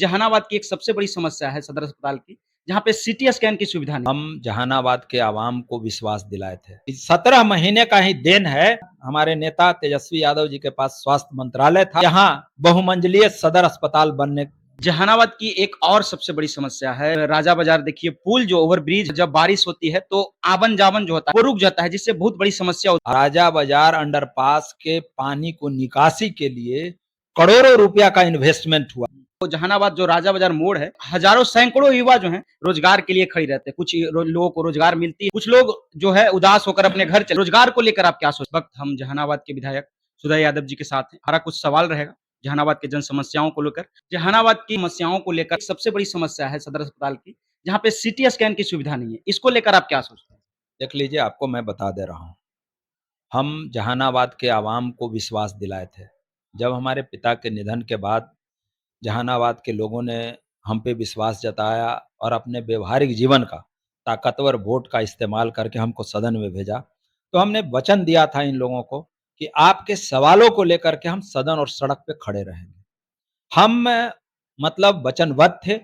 जहानाबाद की एक सबसे बड़ी समस्या है सदर अस्पताल की, जहाँ पे सीटी स्कैन की सुविधा नहीं। हम जहानाबाद के आवाम को विश्वास दिलाए थे। 17 महीने का ही देन है, हमारे नेता तेजस्वी यादव जी के पास स्वास्थ्य मंत्रालय था। यहाँ बहुमंजिलीय सदर अस्पताल बनने जहानाबाद की एक और सबसे बड़ी समस्या है राजा बाजार। देखिए पुल जो ओवरब्रिज, जब बारिश होती है तो आवन जावन जो होता है वो रुक जाता है, जिससे बहुत बड़ी समस्या होती राजा बाजार अंडरपास के पानी को निकासी के लिए करोड़ों रुपया का इन्वेस्टमेंट हुआ। है। तो जहानाबाद जो राजा बाजार मोड़ है, हजारों सैकड़ों युवा जो हैं रोजगार के लिए खड़ी रहते हैं। कुछ लोगों को रोजगार मिलती है, कुछ लोग जो है उदास होकर अपने घर चले। रोजगार को लेकर आप क्या सोचते हैं? वक्त हम जहानाबाद के विधायक सुधा यादव जी के साथ हैं। हमारा कुछ सवाल रहेगा जहानाबाद के जन समस्याओं को लेकर। जहानाबाद की समस्याओं को लेकर सबसे बड़ी समस्या है सदर अस्पताल की, जहाँ पे सीटी स्कैन की सुविधा नहीं है। इसको लेकर आप क्या सोचते हैं? देख लीजिए, आपको मैं बता दे रहा हूँ, हम जहानाबाद के आवाम को विश्वास दिलाए थे। जब हमारे पिता के निधन के बाद जहानाबाद के लोगों ने हम पे विश्वास जताया और अपने व्यवहारिक जीवन का ताकतवर वोट का इस्तेमाल करके हमको सदन में भेजा, तो हमने वचन दिया था इन लोगों को कि आपके सवालों को लेकर के हम सदन और सड़क पे खड़े रहेंगे। हम मतलब वचनबद्ध थे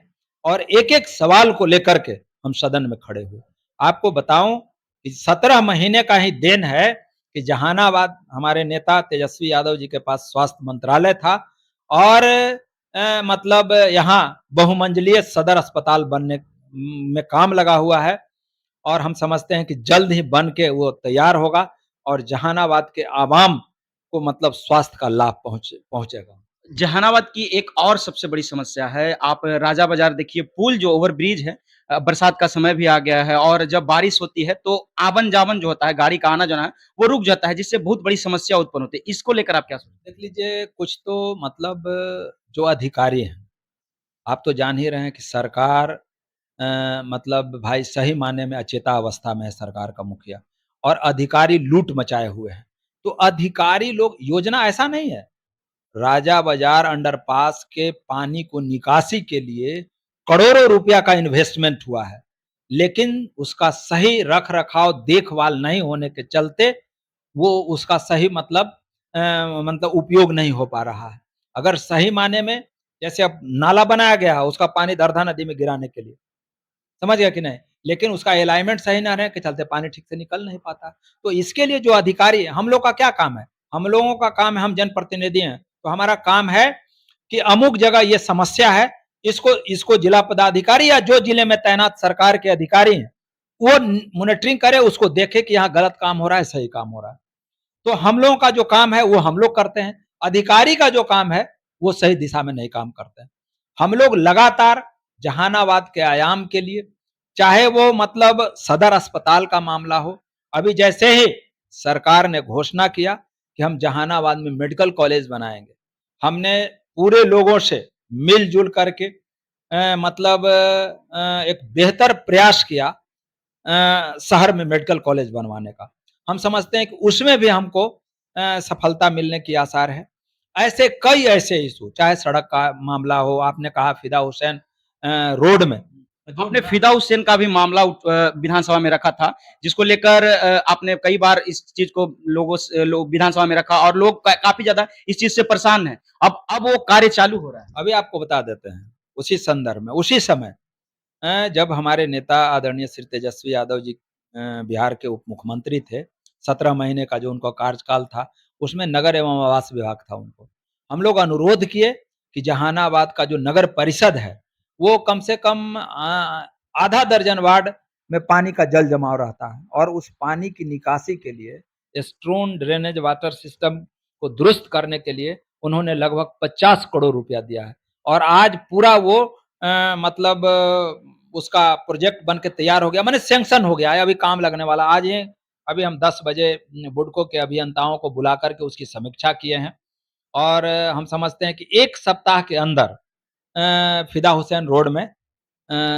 और एक-एक सवाल को लेकर के हम सदन में खड़े हुए। आपको बताऊं कि 17 महीने का ही देन है कि जहानाबाद हमारे नेता तेजस्वी यादव जी के पास स्वास्थ्य मंत्रालय था और मतलब यहाँ बहुमंजिलीय सदर अस्पताल बनने में काम लगा हुआ है और हम समझते हैं कि जल्द ही बन के वो तैयार होगा और जहानाबाद के आवाम को मतलब स्वास्थ्य का लाभ पहुंचेगा। जहानाबाद की एक और सबसे बड़ी समस्या है, आप राजा बाजार देखिए पुल जो ओवरब्रिज है, बरसात का समय भी आ गया है और जब बारिश होती है तो आवन-जावन जो होता है, गाड़ी का आना-जाना है, वो रुक जाता है, जिससे बहुत बड़ी समस्या उत्पन्न होती है। इसको लेकर आप क्या सोचते हैं? देख लीजिए, कुछ तो मतलब जो अधिकारी हैं, आप तो जान ही रहे हैं कि सरकार मतलब भाई सही मायने में अचेता अवस्था में है सरकार का मुखिया और अधिकारी लूट मचाए हुए हैं। तो अधिकारी लोग योजना ऐसा नहीं है, राजा बाजार अंडरपास के पानी को निकासी के लिए करोड़ों रुपया का इन्वेस्टमेंट हुआ है, लेकिन उसका सही रख-रखाव, देखभाल नहीं होने के चलते वो उसका सही मतलब उपयोग नहीं हो पा रहा है। अगर सही मायने में जैसे अब नाला बनाया गया है, उसका पानी दरधा नदी में गिराने के लिए, समझ गया कि नहीं? लेकिन उसका अलाइनमेंट सही ना रहने के चलते पानी ठीक से निकल नहीं पाता। तो इसके लिए जो अधिकारी है, हम लोग का क्या काम है? हम लोगों का काम है, हम जनप्रतिनिधि हैं, तो हमारा काम है कि अमुक जगह ये समस्या है, इसको इसको जिला पदाधिकारी या जो जिले में तैनात सरकार के अधिकारी हैं, वो मॉनिटरिंग करे, उसको देखे कि यहाँ गलत काम हो रहा है, सही काम हो रहा है। तो हम लोगों का जो काम है वो हम लोग करते हैं, अधिकारी का जो काम है वो सही दिशा में नहीं काम करते हैं। हम लोग लगातार जहानाबाद के आयाम के लिए, चाहे वो मतलब सदर अस्पताल का मामला हो, अभी जैसे ही सरकार ने घोषणा किया कि हम जहानाबाद में मेडिकल कॉलेज बनाएंगे, हमने पूरे लोगों से मिलजुल करके मतलब एक बेहतर प्रयास किया शहर में मेडिकल कॉलेज बनवाने का। हम समझते हैं कि उसमें भी हमको सफलता मिलने की आसार है। ऐसे कई ऐसे इश्यू, चाहे सड़क का मामला हो, आपने कहा फिदा हुसैन रोड में आपने फिदा हुसैन का भी मामला विधानसभा में रखा था, जिसको लेकर आपने कई बार इस चीज को लोग विधानसभा में रखा और लोग काफी ज्यादा इस चीज से परेशान हैं। अब वो कार्य चालू हो रहा है। अभी आपको बता देते हैं, उसी संदर्भ में, उसी समय जब हमारे नेता आदरणीय श्री तेजस्वी यादव जी बिहार के उप मुख्यमंत्री थे, 17 महीने का जो उनका कार्यकाल था, उसमें नगर एवं आवास विभाग था उनको। हम लोग अनुरोध किए कि जहानाबाद का जो नगर परिषद है, वो कम से कम आधा दर्जन वार्ड में पानी का जल जमाव रहता है और उस पानी की निकासी के लिए स्टोन ड्रेनेज वाटर सिस्टम को दुरुस्त करने के लिए उन्होंने लगभग 50 करोड़ रुपया दिया है और आज पूरा वो मतलब उसका प्रोजेक्ट बन के तैयार हो गया, माने सैंक्शन हो गया है, अभी काम लगने वाला। आज ही अभी हम 10 बजे बुडको के अभियंताओं को बुला करके उसकी समीक्षा किए हैं और हम समझते हैं कि 1 सप्ताह के अंदर फिदा हुसैन रोड में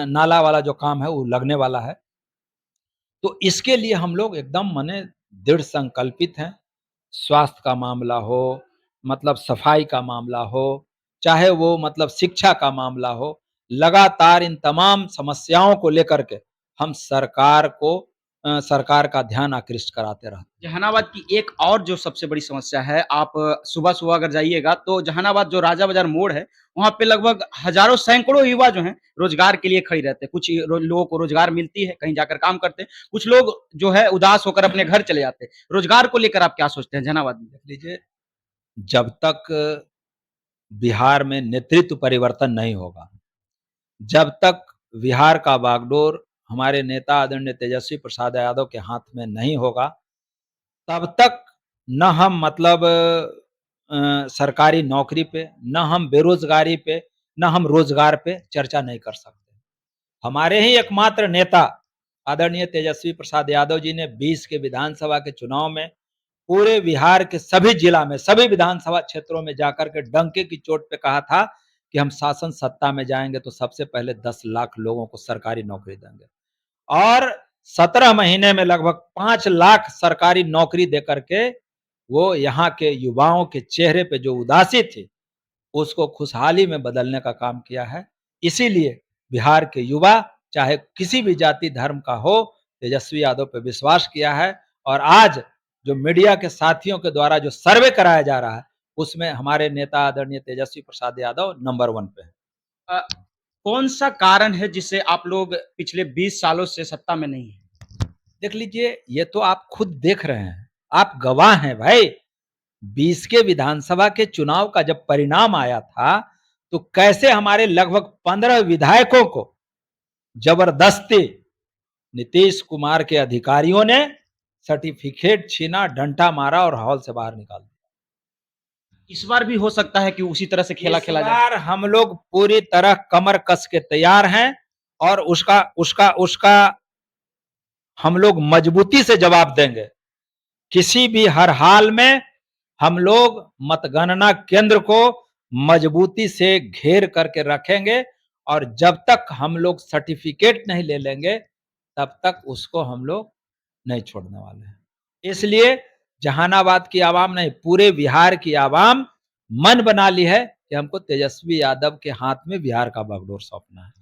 नाला वाला जो काम है वो लगने वाला है। तो इसके लिए हम लोग एकदम माने दृढ़ संकल्पित हैं। स्वास्थ्य का मामला हो, मतलब सफाई का मामला हो, चाहे वो मतलब शिक्षा का मामला हो, लगातार इन तमाम समस्याओं को लेकर के हम सरकार को सरकार का ध्यान आकृष्ट कराते रहते हैं। जहानाबाद की एक और जो सबसे बड़ी समस्या है, आप सुबह-सुबह अगर जाइएगा तो जहानाबाद जो राजा बाज़ार मोड़ है, वहाँ पे लगभग हज़ारों सैकड़ों युवा जो हैं, रोज़गार के लिए खड़ी रहते हैं। कुछ लोगों को रोज़गार मिलती है, कहीं जाकर काम करते हैं। कुछ लोग जो है उदास होकर अपने घर चले जाते हैं। रोज़गार को लेकर आप क्या सोचते हैं जहानाबाद में? देख लीजिए, जब तक बिहार में नेतृत्व परिवर्तन नहीं होगा, जब तक बिहार का बागडोर हमारे नेता आदरणीय तेजस्वी प्रसाद यादव के हाथ में नहीं होगा, तब तक न हम मतलब सरकारी नौकरी पे, न हम बेरोज़गारी पे, न हम रोज़गार पे चर्चा नहीं कर सकते। हमारे ही एकमात्र नेता आदरणीय तेजस्वी प्रसाद यादव जी ने 20 के विधानसभा के चुनाव में पूरे बिहार के सभी जिला में, सभी विधानसभा क्षेत्रों में जाकर के डंके की चोट पे कहा था कि हम शासन सत्ता में जाएँगे तो सबसे पहले 10 लाख लोगों को सरकारी नौकरी देंगे। और 17 महीने में लगभग 5 लाख सरकारी नौकरी देकर के वो यहाँ के युवाओं के चेहरे पे जो उदासी थी, उसको खुशहाली में बदलने का काम किया है। इसीलिए बिहार के युवा चाहे किसी भी जाति धर्म का हो, तेजस्वी यादव पे विश्वास किया है और आज जो मीडिया के साथियों के द्वारा जो सर्वे कराया जा रहा है, उसमें हमारे नेता आदरणीय तेजस्वी प्रसाद यादव नंबर 1 पे है। अ, कौन-सा कारण है जिससे आप लोग पिछले 20 सालों से सत्ता में नहीं हैं? देख लीजिए, ये तो आप खुद देख रहे हैं, आप गवाह हैं भाई। 20 के विधानसभा के चुनाव का जब परिणाम आया था, तो कैसे हमारे लगभग 15 विधायकों को जबरदस्ती नीतीश कुमार के अधिकारियों ने सर्टिफिकेट छीना, डंडा मारा और हॉल से बाहर निकाल दिया। इस बार भी हो सकता है कि उसी तरह से खेला इस खेला जाए? बार हम लोग पूरी तरह कमर कस के तैयार हैं और उसका उसका उसका हम लोग मजबूती से जवाब देंगे। किसी भी हर हाल में हम लोग मतगणना केंद्र को मजबूती से घेर करके रखेंगे और जब तक हम लोग सर्टिफिकेट नहीं ले लेंगे, तब तक उसको हम लोग नहीं छोड़ने वाले हैं। इसलिए जहानाबाद की आवाम नहीं, पूरे बिहार की आवाम मन बना ली है कि हमको तेजस्वी यादव के हाथ में बिहार का बागडोर सौंपना है।